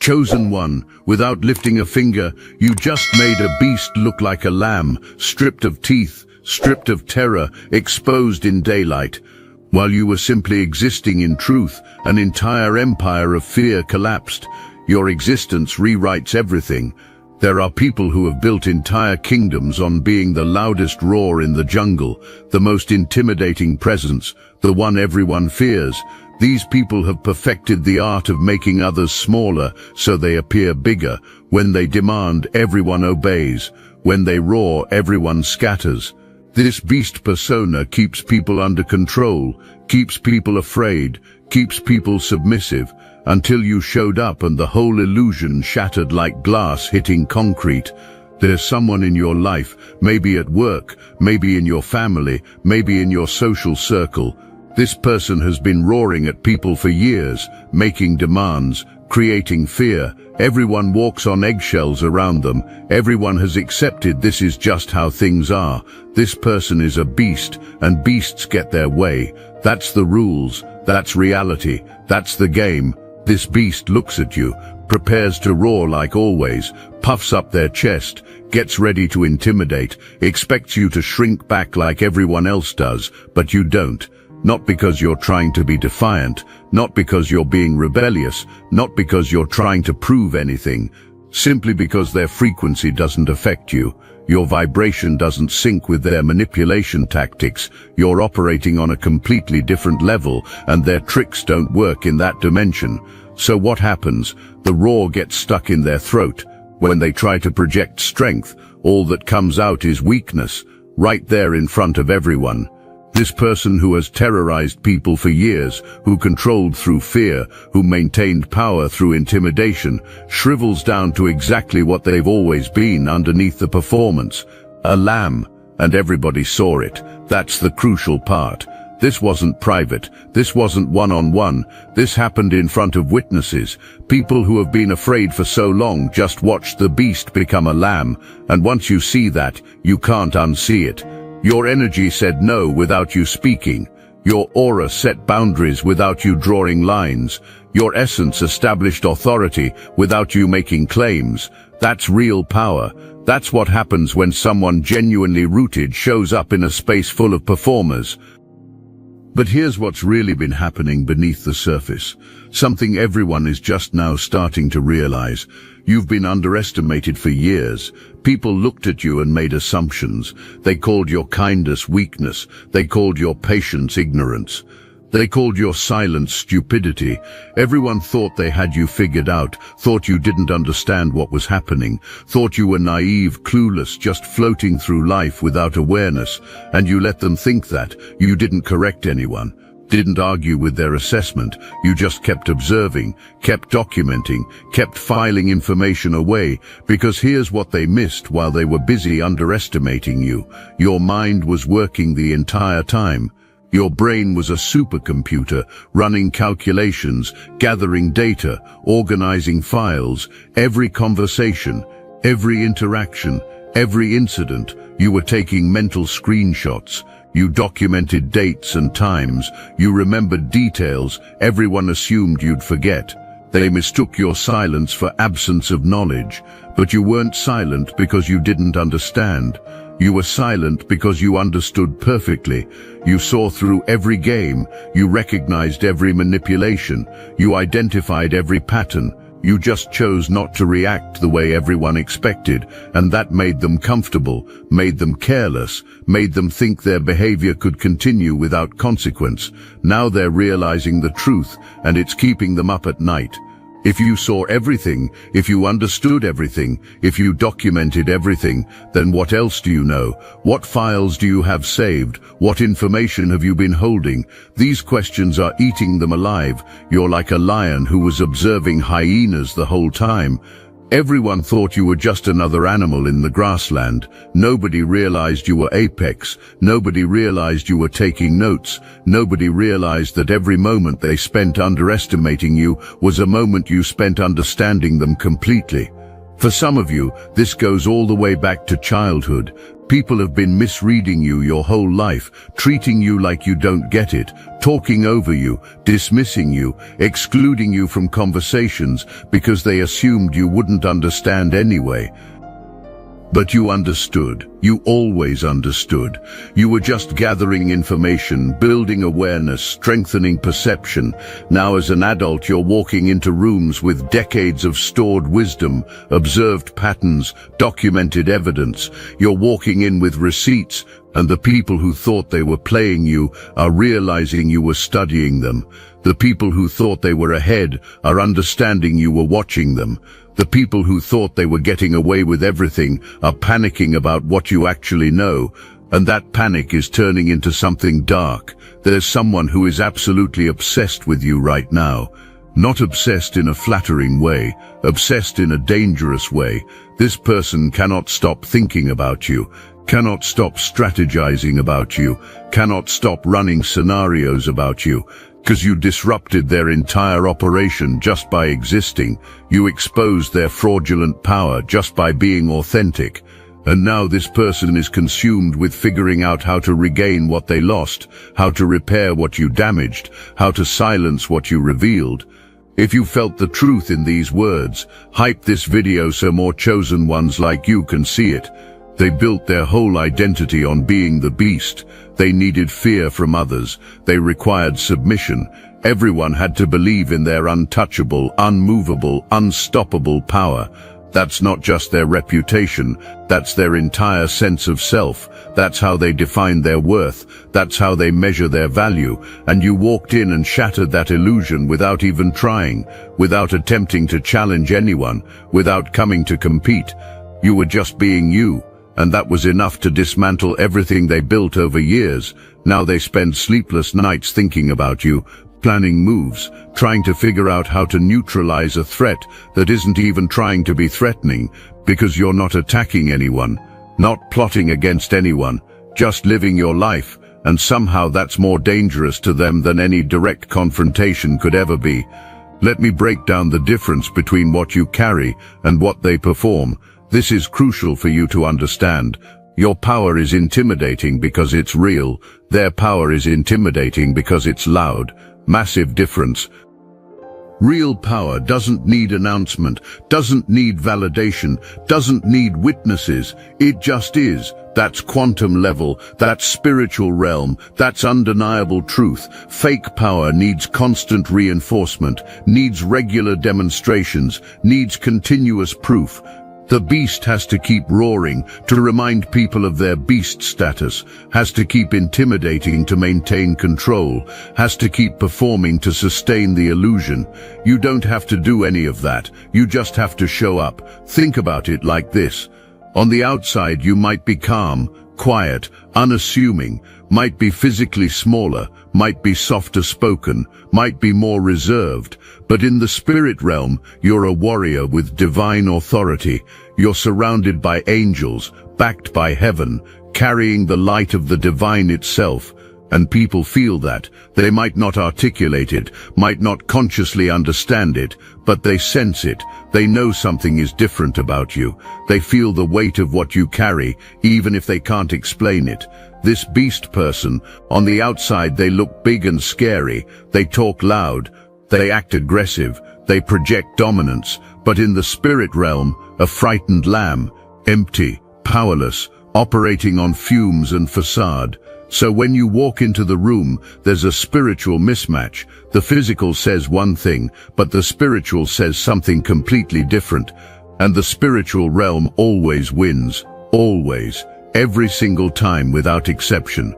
chosen one. Without lifting a finger, you just made a beast look like a lamb, stripped of teeth, stripped of terror, exposed in daylight. While you were simply existing in truth, an entire empire of fear collapsed. Your existence rewrites everything. There are people who have built entire kingdoms on being the loudest roar in the jungle, the most intimidating presence, the one everyone fears. These people have perfected the art of making others smaller so they appear bigger. When they demand, everyone obeys. When they roar, everyone scatters. This beast persona keeps people under control, keeps people afraid, keeps people submissive, until you showed up and the whole illusion shattered like glass hitting concrete. There's someone in your life, maybe at work, maybe in your family, maybe in your social circle. This person has been roaring at people for years, making demands, creating fear. Everyone walks on eggshells around them. Everyone has accepted this is just how things are. This person is a beast, and beasts get their way. That's the rules. That's reality. That's the game. This beast looks at you, prepares to roar like always, puffs up their chest, gets ready to intimidate, expects you to shrink back like everyone else does, but you don't. Not because you're trying to be defiant, not because you're being rebellious, not because you're trying to prove anything, simply because their frequency doesn't affect you. Your vibration doesn't sync with their manipulation tactics. You're operating on a completely different level, and their tricks don't work in that dimension. So what happens? The roar gets stuck in their throat. When they try to project strength, all that comes out is weakness, right there in front of everyone. This person who has terrorized people for years, who controlled through fear, who maintained power through intimidation, shrivels down to exactly what they've always been underneath the performance. A lamb, and everybody saw it. That's the crucial part. This wasn't private. This wasn't one-on-one. This happened in front of witnesses. People who have been afraid for so long just watched the beast become a lamb, and once you see that, you can't unsee it. Your energy said no without you speaking. Your aura set boundaries without you drawing lines. Your essence established authority without you making claims. That's real power. That's what happens when someone genuinely rooted shows up in a space full of performers. But here's what's really been happening beneath the surface. Something everyone is just now starting to realize. You've been underestimated for years. People looked at you and made assumptions. They called your kindness weakness. They called your patience ignorance. They called your silence stupidity. Everyone thought they had you figured out, thought you didn't understand what was happening, thought you were naive, clueless, just floating through life without awareness, and you let them think that. You didn't correct anyone, didn't argue with their assessment. You just kept observing, kept documenting, kept filing information away, because here's what they missed while they were busy underestimating you. Your mind was working the entire time. Your brain was a supercomputer, running calculations, gathering data, organizing files. Every conversation, every interaction, every incident, you were taking mental screenshots. You documented dates and times. You remembered details everyone assumed you'd forget. They mistook your silence for absence of knowledge, but you weren't silent because you didn't understand. You were silent because you understood perfectly. You saw through every game. You recognized every manipulation. You identified every pattern. You just chose not to react the way everyone expected, and that made them comfortable, made them careless, made them think their behavior could continue without consequence. Now they're realizing the truth, and it's keeping them up at night. If you saw everything, if you understood everything, if you documented everything, then what else do you know? What files do you have saved? What information have you been holding? These questions are eating them alive. You're like a lion who was observing hyenas the whole time. Everyone thought you were just another animal in the grassland. Nobody realized you were apex. Nobody realized you were taking notes. Nobody realized that every moment they spent underestimating you was a moment you spent understanding them completely. For some of you, this goes all the way back to childhood. People have been misreading you your whole life, treating you like you don't get it, talking over you, dismissing you, excluding you from conversations because they assumed you wouldn't understand anyway. But you understood. You always understood. You were just gathering information, building awareness, strengthening perception. Now as an adult, you're walking into rooms with decades of stored wisdom, observed patterns, documented evidence. You're walking in with receipts, and the people who thought they were playing you are realizing you were studying them. The people who thought they were ahead are understanding you were watching them. The people who thought they were getting away with everything are panicking about what you actually know, and that panic is turning into something dark. There's someone who is absolutely obsessed with you right now. Not obsessed in a flattering way, obsessed in a dangerous way. This person cannot stop thinking about you, cannot stop strategizing about you, cannot stop running scenarios about you. Because you disrupted their entire operation just by existing. You exposed their fraudulent power just by being authentic. And now this person is consumed with figuring out how to regain what they lost, how to repair what you damaged, how to silence what you revealed. If you felt the truth in these words, hype this video so more chosen ones like you can see it. They built their whole identity on being the beast. They needed fear from others. They required submission. Everyone had to believe in their untouchable, unmovable, unstoppable power. That's not just their reputation. That's their entire sense of self. That's how they define their worth. That's how they measure their value. And you walked in and shattered that illusion without even trying, without attempting to challenge anyone, without coming to compete. You were just being you. And that was enough to dismantle everything they built over years. Now they spend sleepless nights thinking about you, planning moves, trying to figure out how to neutralize a threat that isn't even trying to be threatening, because you're not attacking anyone, not plotting against anyone, just living your life, and somehow that's more dangerous to them than any direct confrontation could ever be. Let me break down the difference between what you carry and what they perform. This is crucial for you to understand. Your power is intimidating because it's real. Their power is intimidating because it's loud. Massive difference. Real power doesn't need announcement, doesn't need validation, doesn't need witnesses. It just is. That's quantum level, that's spiritual realm, that's undeniable truth. Fake power needs constant reinforcement, needs regular demonstrations, needs continuous proof. The beast has to keep roaring to remind people of their beast status, has to keep intimidating to maintain control, has to keep performing to sustain the illusion. You don't have to do any of that. You just have to show up. Think about it like this. On the outside, you might be calm, quiet, unassuming, might be physically smaller, might be softer spoken, might be more reserved, but in the spirit realm, you're a warrior with divine authority. You're surrounded by angels, backed by heaven, carrying the light of the divine itself. And people feel that. They might not articulate it, might not consciously understand it, but they sense it. They know something is different about you. They feel the weight of what you carry, even if they can't explain it. This beast person, on the outside they look big and scary, they talk loud, they act aggressive, they project dominance, but in the spirit realm, a frightened lamb, empty, powerless, operating on fumes and facade. So when you walk into the room, there's a spiritual mismatch. The physical says one thing, but the spiritual says something completely different. And the spiritual realm always wins. Always. Every single time without exception.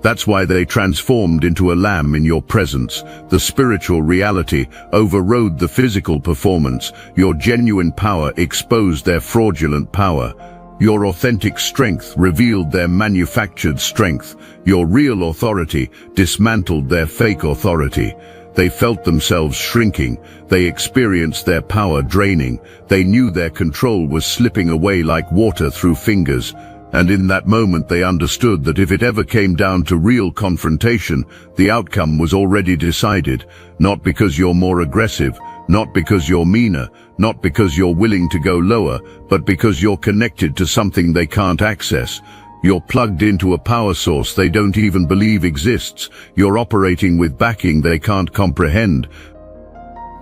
That's why they transformed into a lamb in your presence. The spiritual reality overrode the physical performance. Your genuine power exposed their fraudulent power. Your authentic strength revealed their manufactured strength. Your real authority dismantled their fake authority. They felt themselves shrinking. They experienced their power draining. They knew their control was slipping away like water through fingers. And in that moment they understood that if it ever came down to real confrontation, the outcome was already decided. Not because you're more aggressive, not because you're meaner, not because you're willing to go lower, but because you're connected to something they can't access. You're plugged into a power source they don't even believe exists. You're operating with backing they can't comprehend.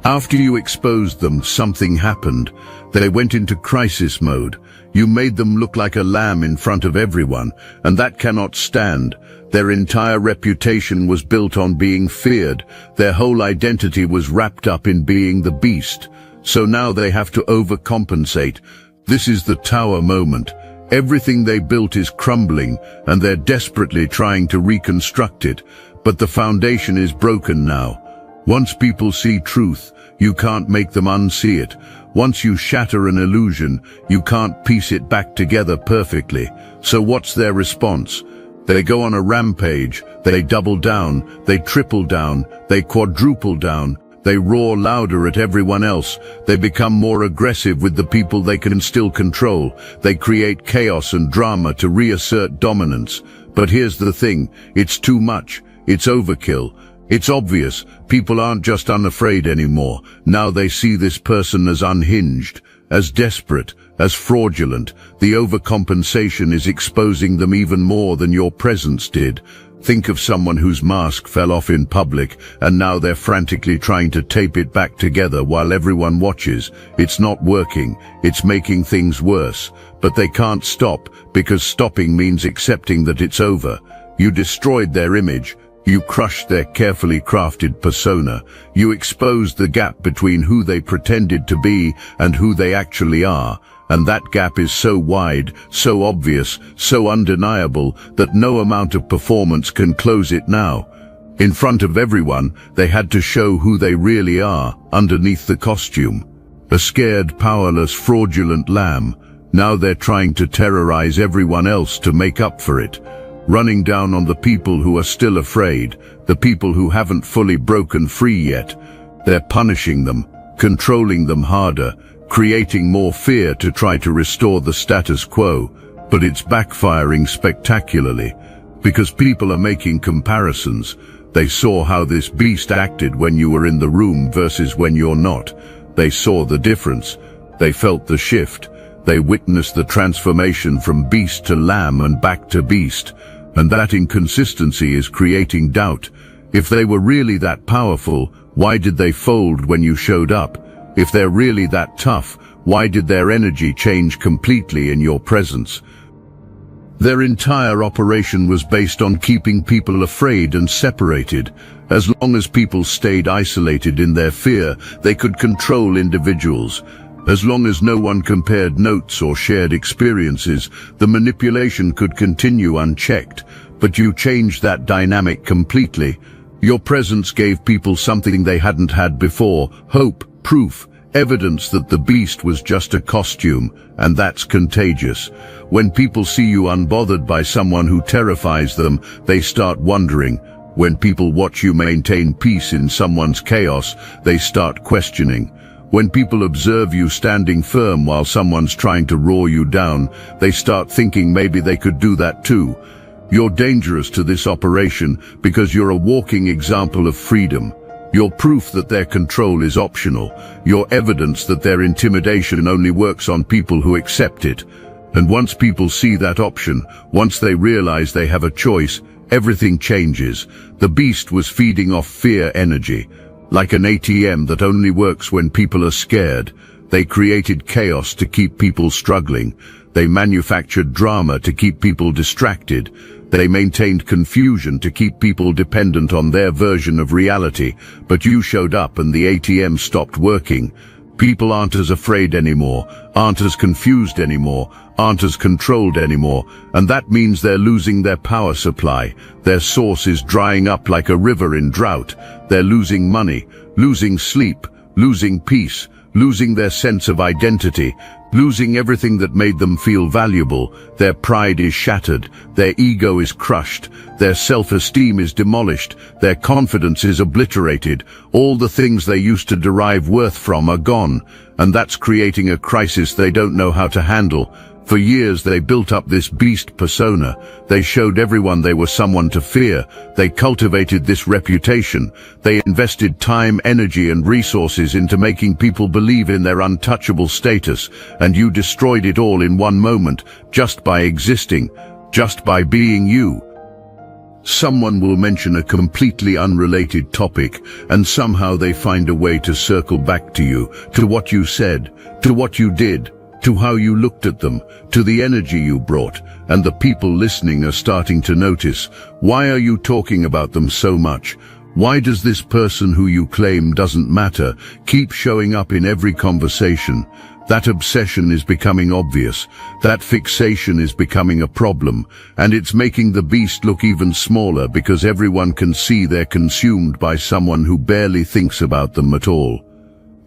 After you exposed them, something happened. They went into crisis mode. You made them look like a lamb in front of everyone, and that cannot stand. Their entire reputation was built on being feared. Their whole identity was wrapped up in being the beast. So now they have to overcompensate. This is the tower moment. Everything they built is crumbling, and they're desperately trying to reconstruct it. But the foundation is broken now. Once people see truth, you can't make them unsee it. Once you shatter an illusion, you can't piece it back together perfectly. So what's their response? They go on a rampage. They double down. They triple down. They quadruple down. They roar louder at everyone else. They become more aggressive with the people they can still control. They create chaos and drama to reassert dominance. But here's the thing, it's too much. It's overkill. It's obvious. People aren't just unafraid anymore. Now they see this person as unhinged, as desperate, as fraudulent. The overcompensation is exposing them even more than your presence did. Think of someone whose mask fell off in public, and now they're frantically trying to tape it back together while everyone watches. It's not working. It's making things worse. But they can't stop, because stopping means accepting that it's over. You destroyed their image. You crushed their carefully crafted persona. You exposed the gap between who they pretended to be and who they actually are. And that gap is so wide, so obvious, so undeniable that no amount of performance can close it now. In front of everyone, they had to show who they really are underneath the costume. A scared, powerless, fraudulent lamb. Now they're trying to terrorize everyone else to make up for it. Running down on the people who are still afraid, the people who haven't fully broken free yet. They're punishing them, controlling them harder, creating more fear to try to restore the status quo. But it's backfiring spectacularly, because people are making comparisons. They saw how this beast acted when you were in the room versus when you're not. They saw the difference. They felt the shift. They witnessed the transformation from beast to lamb and back to beast. And that inconsistency is creating doubt. If they were really that powerful, why did they fold when you showed up? If they're really that tough, why did their energy change completely in your presence? Their entire operation was based on keeping people afraid and separated. As long as people stayed isolated in their fear, they could control individuals. As long as no one compared notes or shared experiences, the manipulation could continue unchecked. But you changed that dynamic completely. Your presence gave people something they hadn't had before: hope, proof, evidence that the beast was just a costume, and that's contagious. When people see you unbothered by someone who terrifies them, they start wondering. When people watch you maintain peace in someone's chaos, they start questioning. When people observe you standing firm while someone's trying to roar you down, they start thinking maybe they could do that too. You're dangerous to this operation because you're a walking example of freedom. You're proof that their control is optional. You're evidence that their intimidation only works on people who accept it. And once people see that option, once they realize they have a choice, everything changes. The beast was feeding off fear energy. Like an ATM that only works when people are scared. They created chaos to keep people struggling. They manufactured drama to keep people distracted. They maintained confusion to keep people dependent on their version of reality. But you showed up and the ATM stopped working. People aren't as afraid anymore, aren't as confused anymore, aren't as controlled anymore, and that means they're losing their power supply. Their source is drying up like a river in drought. They're losing money, losing sleep, losing peace, losing their sense of identity, losing everything that made them feel valuable. Their pride is shattered, their ego is crushed, their self-esteem is demolished, their confidence is obliterated. All the things they used to derive worth from are gone, and that's creating a crisis they don't know how to handle. For years they built up this beast persona. They showed everyone they were someone to fear. They cultivated this reputation. They invested time, energy and resources into making people believe in their untouchable status, and you destroyed it all in one moment, just by existing, just by being you. Someone will mention a completely unrelated topic, and somehow they find a way to circle back to you, to what you said, to what you did, to how you looked at them, to the energy you brought, and the people listening are starting to notice. Why are you talking about them so much? Why does this person who you claim doesn't matter keep showing up in every conversation? That obsession is becoming obvious. That fixation is becoming a problem, and it's making the beast look even smaller because everyone can see they're consumed by someone who barely thinks about them at all.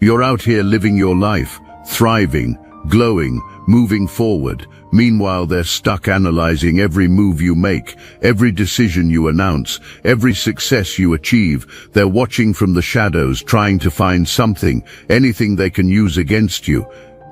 You're out here living your life, thriving, glowing, moving forward. Meanwhile, they're stuck analyzing every move you make, every decision you announce, every success you achieve. They're watching from the shadows, trying to find something, anything they can use against you,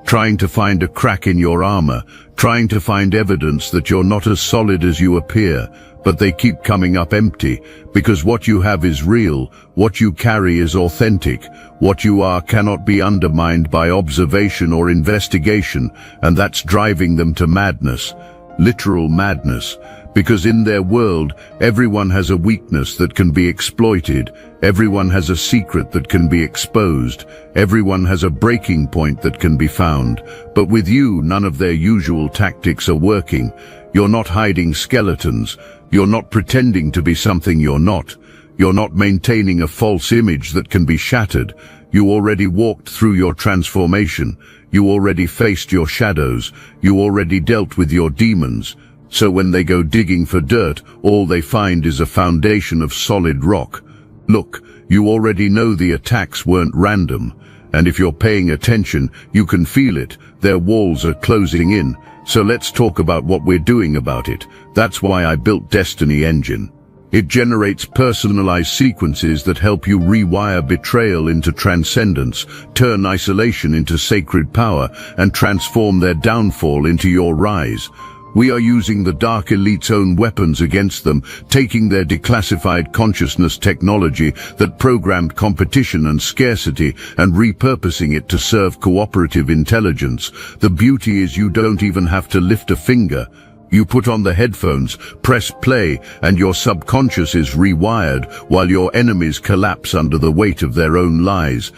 trying to find a crack in your armor, trying to find evidence that you're not as solid as you appear. But they keep coming up empty, because what you have is real, what you carry is authentic, what you are cannot be undermined by observation or investigation, and that's driving them to madness, literal madness, because in their world, everyone has a weakness that can be exploited, everyone has a secret that can be exposed, everyone has a breaking point that can be found. But with you, none of their usual tactics are working. You're not hiding skeletons. You're not pretending to be something you're not. You're not maintaining a false image that can be shattered. You already walked through your transformation. You already faced your shadows. You already dealt with your demons. So when they go digging for dirt, all they find is a foundation of solid rock. Look, you already know the attacks weren't random. And if you're paying attention, you can feel it. Their walls are closing in. So let's talk about what we're doing about it. That's why I built Destiny Engine. It generates personalized sequences that help you rewire betrayal into transcendence, turn isolation into sacred power, and transform their downfall into your rise. We are using the Dark Elite's own weapons against them, taking their declassified consciousness technology that programmed competition and scarcity and repurposing it to serve cooperative intelligence. The beauty is you don't even have to lift a finger. You put on the headphones, press play, and your subconscious is rewired while your enemies collapse under the weight of their own lies.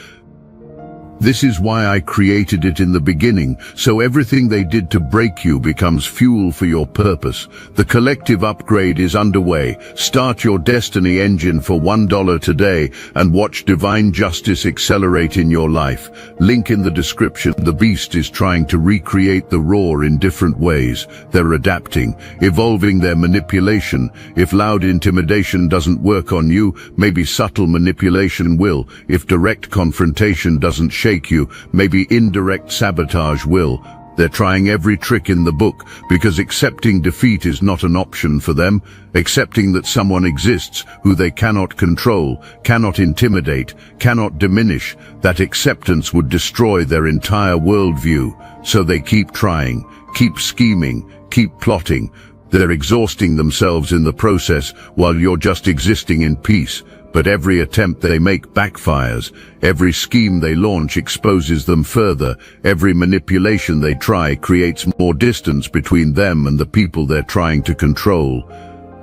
This is why I created it in the beginning, so everything they did to break you becomes fuel for your purpose. The collective upgrade is underway. Start your Destiny Engine for $1 today and watch divine justice accelerate in your life. Link in the description. The beast is trying to recreate the roar in different ways. They're adapting, evolving their manipulation. If loud intimidation doesn't work on you, maybe subtle manipulation will. If direct confrontation doesn't shake you, maybe indirect sabotage will. They're trying every trick in the book because accepting defeat is not an option for them. Accepting that someone exists who they cannot control, cannot intimidate, cannot diminish, that acceptance would destroy their entire worldview. So they keep trying, keep scheming, keep plotting. They're exhausting themselves in the process while you're just existing in peace. But every attempt they make backfires. Every scheme they launch exposes them further. Every manipulation they try creates more distance between them and the people they're trying to control.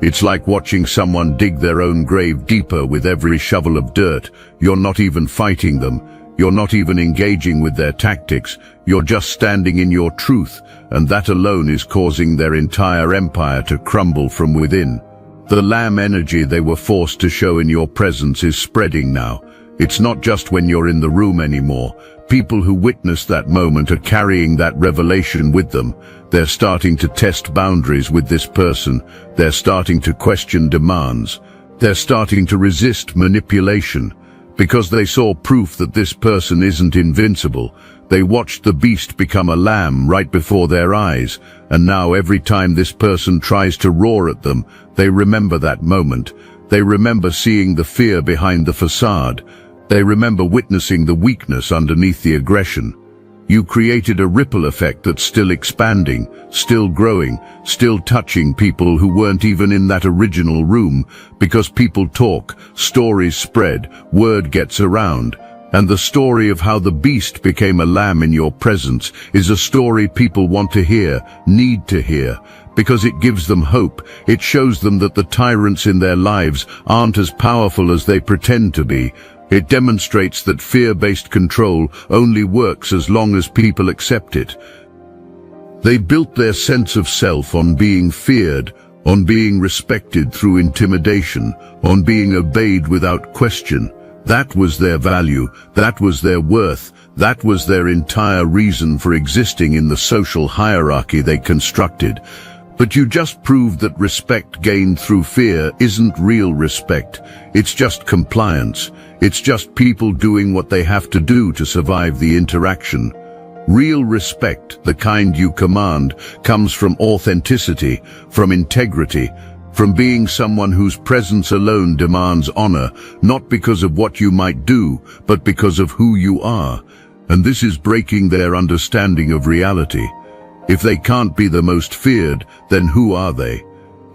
It's like watching someone dig their own grave deeper with every shovel of dirt. You're not even fighting them. You're not even engaging with their tactics. You're just standing in your truth, and that alone is causing their entire empire to crumble from within. The lamb energy they were forced to show in your presence is spreading now. It's not just when you're in the room anymore. People who witness that moment are carrying that revelation with them. They're starting to test boundaries with this person. They're starting to question demands. They're starting to resist manipulation. Because they saw proof that this person isn't invincible. They watched the beast become a lamb right before their eyes, and now every time this person tries to roar at them, they remember that moment. They remember seeing the fear behind the facade. They remember witnessing the weakness underneath the aggression. you created a ripple effect that's still expanding, still growing, still touching people who weren't even in that original room, because people talk, stories spread, word gets around. And the story of how the beast became a lamb in your presence is a story people want to hear, need to hear, because it gives them hope. It shows them that the tyrants in their lives aren't as powerful as they pretend to be. It demonstrates that fear-based control only works as long as people accept it. They built their sense of self on being feared, on being respected through intimidation, on being obeyed without question. That was their value, that was their worth, that was their entire reason for existing in the social hierarchy they constructed. But you just proved that respect gained through fear isn't real respect. It's just compliance. It's just people doing what they have to do to survive the interaction. Real respect, the kind you command, comes from authenticity, from integrity, from being someone whose presence alone demands honor, not because of what you might do, but because of who you are. And this is breaking their understanding of reality. If they can't be the most feared, then who are they?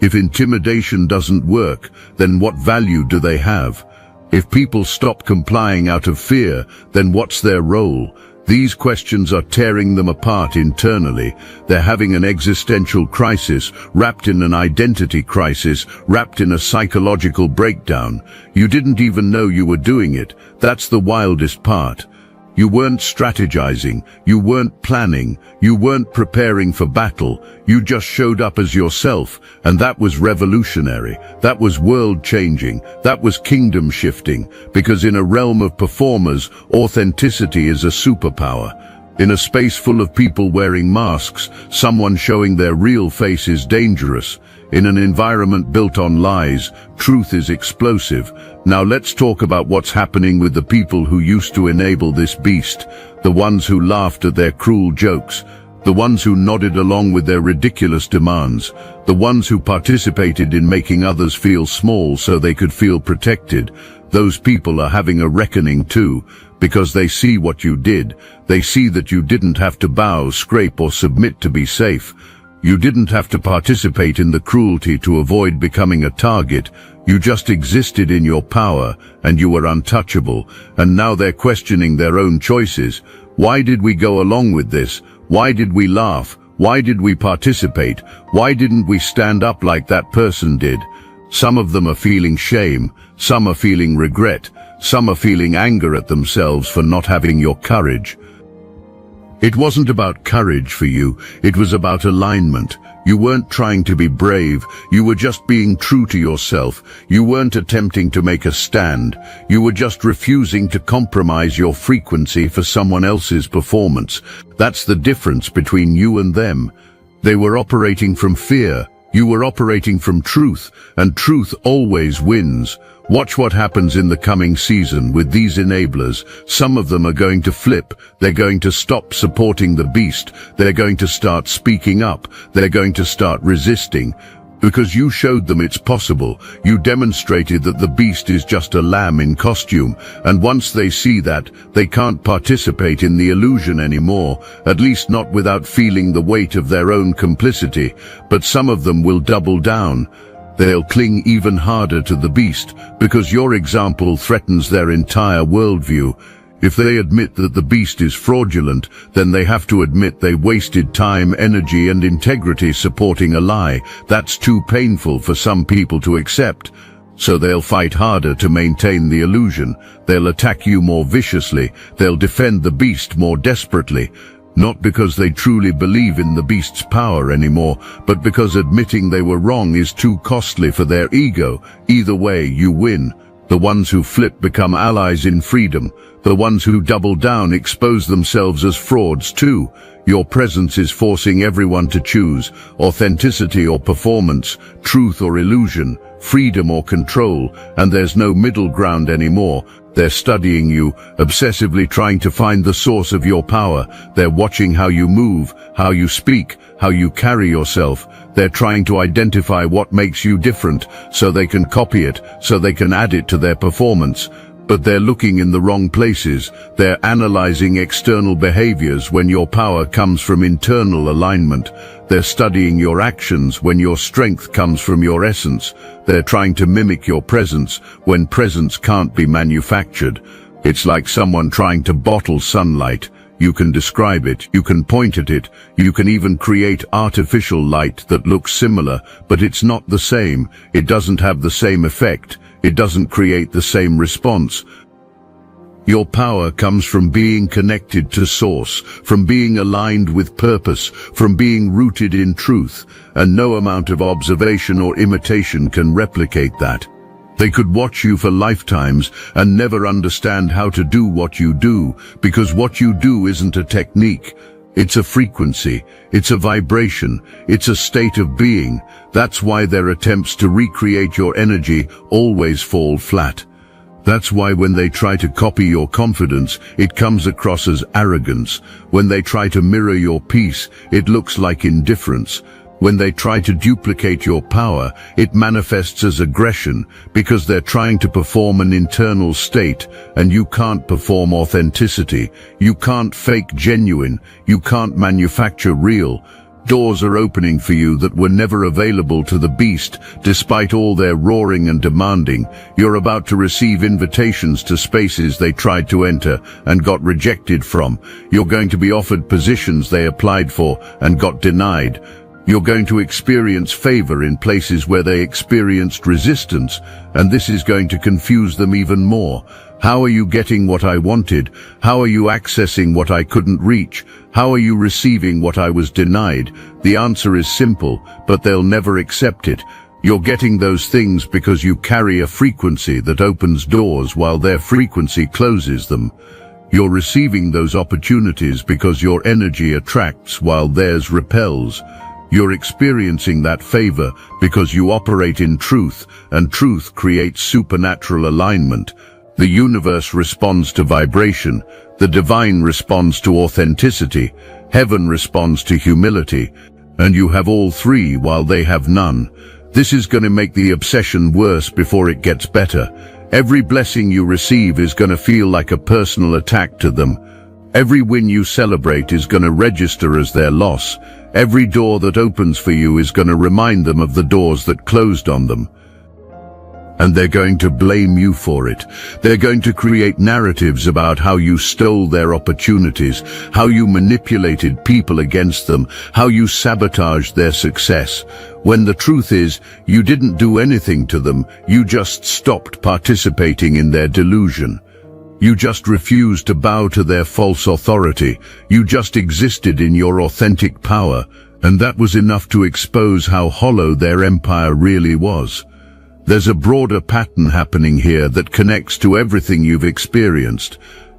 If intimidation doesn't work, then what value do they have? If people stop complying out of fear, then what's their role? These questions are tearing them apart internally. They're having an existential crisis, wrapped in an identity crisis, wrapped in a psychological breakdown. You didn't even know you were doing it. That's the wildest part. You weren't strategizing, you weren't planning, you weren't preparing for battle, you just showed up as yourself, and that was revolutionary, that was world-changing, that was kingdom-shifting, because in a realm of performers, authenticity is a superpower. In a space full of people wearing masks, someone showing their real face is dangerous. In an environment built on lies, truth is explosive. Now let's talk about what's happening with the people who used to enable this beast, the ones who laughed at their cruel jokes, the ones who nodded along with their ridiculous demands, the ones who participated in making others feel small so they could feel protected. Those people are having a reckoning too, because they see what you did. They see that you didn't have to bow, scrape, or submit to be safe. You didn't have to participate in the cruelty to avoid becoming a target. You just existed in your power, and you were untouchable. And now they're questioning their own choices. Why did we go along with this? Why did we laugh? Why did we participate? Why didn't we stand up like that person did? Some of them are feeling shame. Some are feeling regret. Some are feeling anger at themselves for not having your courage. It wasn't about courage for you, it was about alignment. You weren't trying to be brave, you were just being true to yourself. You weren't attempting to make a stand, you were just refusing to compromise your frequency for someone else's performance. That's the difference between you and them. They were operating from fear, you were operating from truth, and truth always wins. Watch what happens in the coming season with these enablers. Some of them are going to flip. They're going to stop supporting the beast. They're going to start speaking up. They're going to start resisting. Because you showed them it's possible. You demonstrated that the beast is just a lamb in costume. And once they see that, they can't participate in the illusion anymore, at least not without feeling the weight of their own complicity. But some of them will double down. They'll cling even harder to the beast, because your example threatens their entire worldview. If they admit that the beast is fraudulent, then they have to admit they wasted time, energy, and integrity supporting a lie. That's too painful for some people to accept. So they'll fight harder to maintain the illusion. They'll attack you more viciously. They'll defend the beast more desperately. Not because they truly believe in the beast's power anymore, but because admitting they were wrong is too costly for their ego. Either way, you win. The ones who flip become allies in freedom. The ones who double down expose themselves as frauds too. Your presence is forcing everyone to choose authenticity or performance, truth or illusion, freedom or control, and there's no middle ground anymore. They're studying you, obsessively trying to find the source of your power. They're watching how you move, how you speak, how you carry yourself. They're trying to identify what makes you different, so they can copy it, so they can add it to their performance. But they're looking in the wrong places. They're analyzing external behaviors when your power comes from internal alignment. They're studying your actions when your strength comes from your essence. They're trying to mimic your presence when presence can't be manufactured. It's like someone trying to bottle sunlight. You can describe it, you can point at it, you can even create artificial light that looks similar, but it's not the same. It doesn't have the same effect. It doesn't create the same response. Your power comes from being connected to Source, from being aligned with purpose, from being rooted in truth, and no amount of observation or imitation can replicate that. They could watch you for lifetimes and never understand how to do what you do, because what you do isn't a technique. It's a frequency, it's a vibration, it's a state of being. That's why their attempts to recreate your energy always fall flat. That's why when they try to copy your confidence, it comes across as arrogance. When they try to mirror your peace, it looks like indifference. When they try to duplicate your power, it manifests as aggression, because they're trying to perform an internal state, and you can't perform authenticity. You can't fake genuine. You can't manufacture real. Doors are opening for you that were never available to the beast, despite all their roaring and demanding. You're about to receive invitations to spaces they tried to enter and got rejected from. You're going to be offered positions they applied for and got denied. You're going to experience favor in places where they experienced resistance, and this is going to confuse them even more. How are you getting what I wanted? How are you accessing what I couldn't reach? How are you receiving what I was denied? The answer is simple, but they'll never accept it. You're getting those things because you carry a frequency that opens doors while their frequency closes them. You're receiving those opportunities because your energy attracts while theirs repels. You're experiencing that favor because you operate in truth, and truth creates supernatural alignment. The universe responds to vibration, the divine responds to authenticity, heaven responds to humility, and you have all three while they have none. This is going to make the obsession worse before it gets better. Every blessing you receive is going to feel like a personal attack to them. Every win you celebrate is going to register as their loss. Every door that opens for you is going to remind them of the doors that closed on them. And they're going to blame you for it. They're going to create narratives about how you stole their opportunities, how you manipulated people against them, how you sabotaged their success. When the truth is, you didn't do anything to them, you just stopped participating in their delusion. You just refused to bow to their false authority. You just existed in your authentic power, and that was enough to expose how hollow their empire really was. There's a broader pattern happening here that connects to everything you've experienced.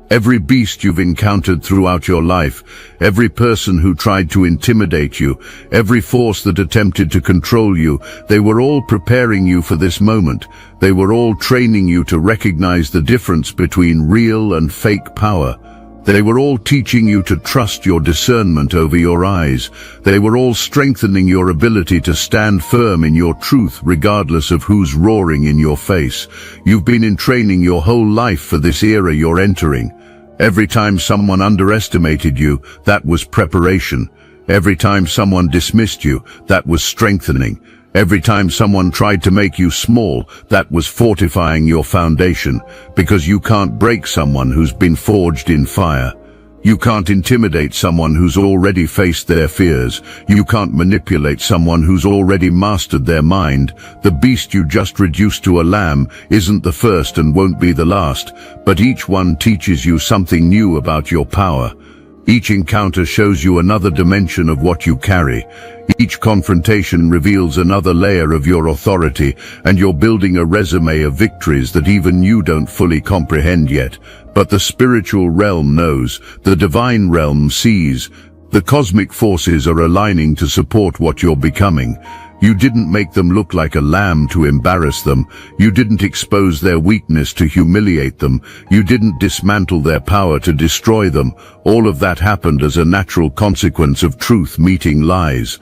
Every beast you've encountered throughout your life, every person who tried to intimidate you, every force that attempted to control you, they were all preparing you for this moment. They were all training you to recognize the difference between real and fake power. They were all teaching you to trust your discernment over your eyes. They were all strengthening your ability to stand firm in your truth regardless of who's roaring in your face. You've been in training your whole life for this era you're entering. Every time someone underestimated you, that was preparation. Every time someone dismissed you, that was strengthening. Every time someone tried to make you small, that was fortifying your foundation, because you can't break someone who's been forged in fire. You can't intimidate someone who's already faced their fears. You can't manipulate someone who's already mastered their mind. The beast you just reduced to a lamb isn't the first and won't be the last, but each one teaches you something new about your power. Each encounter shows you another dimension of what you carry. Each confrontation reveals another layer of your authority, and you're building a resume of victories that even you don't fully comprehend yet. But the spiritual realm knows, the divine realm sees. The cosmic forces are aligning to support what you're becoming. You didn't make them look like a lamb to embarrass them. You didn't expose their weakness to humiliate them. You didn't dismantle their power to destroy them. All of that happened as a natural consequence of truth meeting lies.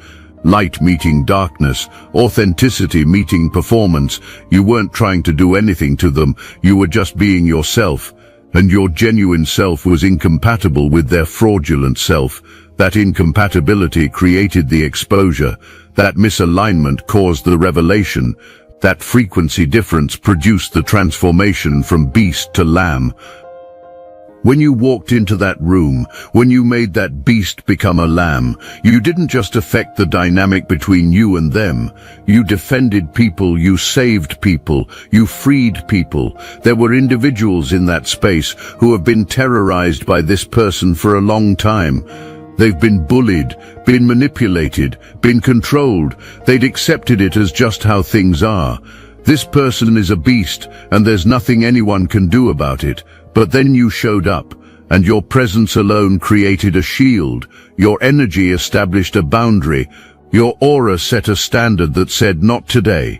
light meeting darkness, authenticity meeting performance. You weren't trying to do anything to them, you were just being yourself. And your genuine self was incompatible with their fraudulent self. That incompatibility created the exposure. That misalignment caused the revelation. That frequency difference produced the transformation from beast to lamb. When you walked into that room, when you made that beast become a lamb, you didn't just affect the dynamic between you and them. You defended people, you saved people, you freed people. There were individuals in that space who have been terrorized by this person for a long time. They've been bullied, been manipulated, been controlled. They'd accepted it as just how things are. This person is a beast, and there's nothing anyone can do about it. But then you showed up, and your presence alone created a shield. Your energy established a boundary. Your aura set a standard that said, "Not today."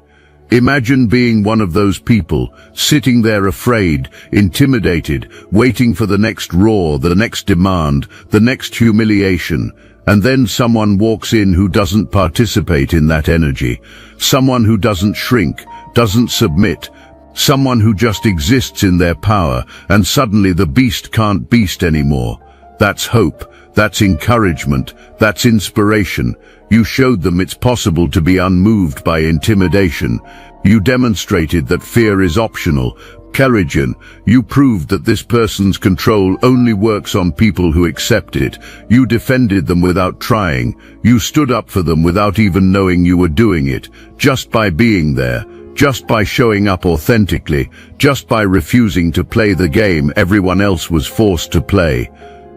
Imagine being one of those people, sitting there afraid, intimidated, waiting for the next roar, the next demand, the next humiliation. And then someone walks in who doesn't participate in that energy. Someone who doesn't shrink, doesn't submit. Someone who just exists in their power, and suddenly the beast can't beast anymore. That's hope, that's encouragement, that's inspiration. You showed them it's possible to be unmoved by intimidation. You demonstrated that fear is optional. Courageous, you proved that this person's control only works on people who accept it. You defended them without trying. You stood up for them without even knowing you were doing it, just by being there. Just by showing up authentically, just by refusing to play the game everyone else was forced to play.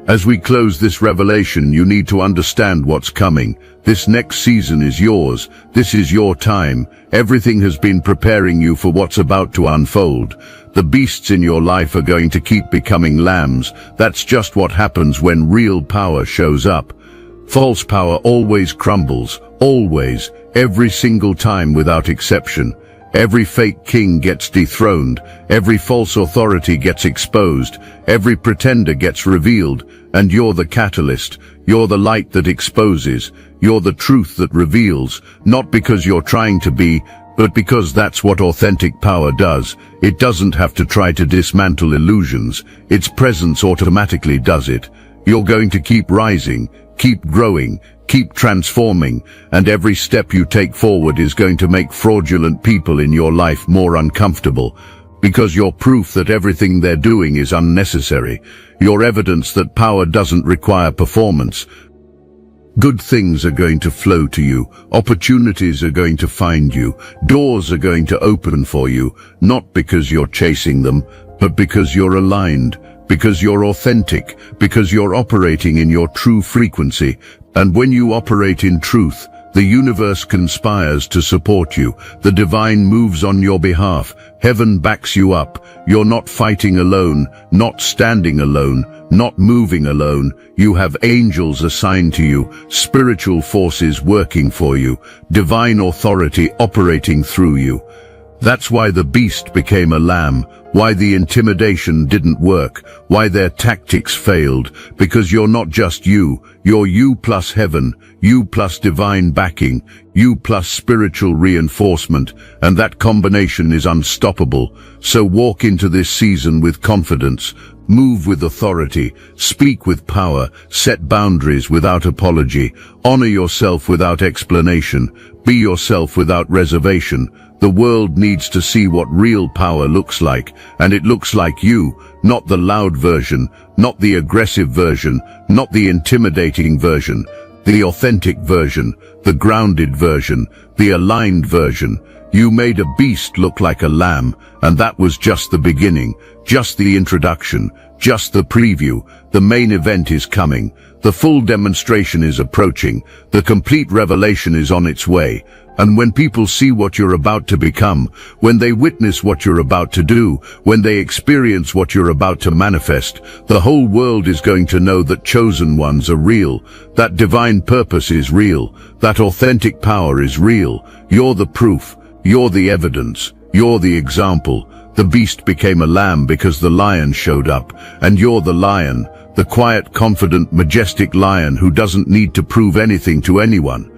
As we close this revelation, you need to understand what's coming. This next season is yours. This is your time. Everything has been preparing you for what's about to unfold. The beasts in your life are going to keep becoming lambs. That's just what happens when real power shows up. False power always crumbles, always, every single time without exception. Every fake king gets dethroned, every false authority gets exposed, every pretender gets revealed, and you're the catalyst, you're the light that exposes, you're the truth that reveals, not because you're trying to be, but because that's what authentic power does. It doesn't have to try to dismantle illusions, its presence automatically does it. You're going to keep rising, keep growing, keep transforming, and every step you take forward is going to make fraudulent people in your life more uncomfortable, because you're proof that everything they're doing is unnecessary. You're evidence that power doesn't require performance. Good things are going to flow to you, opportunities are going to find you, doors are going to open for you, not because you're chasing them, but because you're aligned, because you're authentic, because you're operating in your true frequency. And when you operate in truth, the universe conspires to support you. The divine moves on your behalf. Heaven backs you up. You're not fighting alone, not standing alone, not moving alone. You have angels assigned to you, spiritual forces working for you, divine authority operating through you. That's why the beast became a lamb, why the intimidation didn't work, why their tactics failed, because you're not just you, you're you plus heaven, you plus divine backing, you plus spiritual reinforcement, and that combination is unstoppable. So walk into this season with confidence, move with authority, speak with power, set boundaries without apology, honor yourself without explanation, be yourself without reservation. The world needs to see what real power looks like, and it looks like you, not the loud version, not the aggressive version, not the intimidating version, the authentic version, the grounded version, the aligned version. You made a beast look like a lamb, and that was just the beginning, just the introduction, just the preview. The main event is coming. The full demonstration is approaching. The complete revelation is on its way. And when people see what you're about to become, when they witness what you're about to do, when they experience what you're about to manifest, the whole world is going to know that chosen ones are real, that divine purpose is real, that authentic power is real. You're the proof, you're the evidence, you're the example. The beast became a lamb because the lion showed up, and you're the lion, the quiet, confident, majestic lion who doesn't need to prove anything to anyone.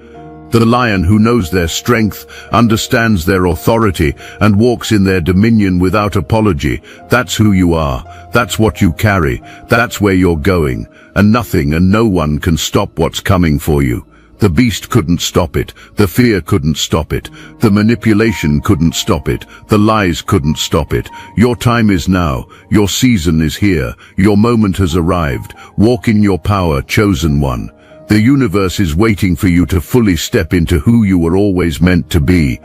The lion who knows their strength, understands their authority, and walks in their dominion without apology. That's who you are. That's what you carry. That's where you're going. And nothing and no one can stop what's coming for you. The beast couldn't stop it. The fear couldn't stop it. The manipulation couldn't stop it. The lies couldn't stop it. Your time is now. Your season is here. Your moment has arrived. Walk in your power, chosen one. The universe is waiting for you to fully step into who you were always meant to be.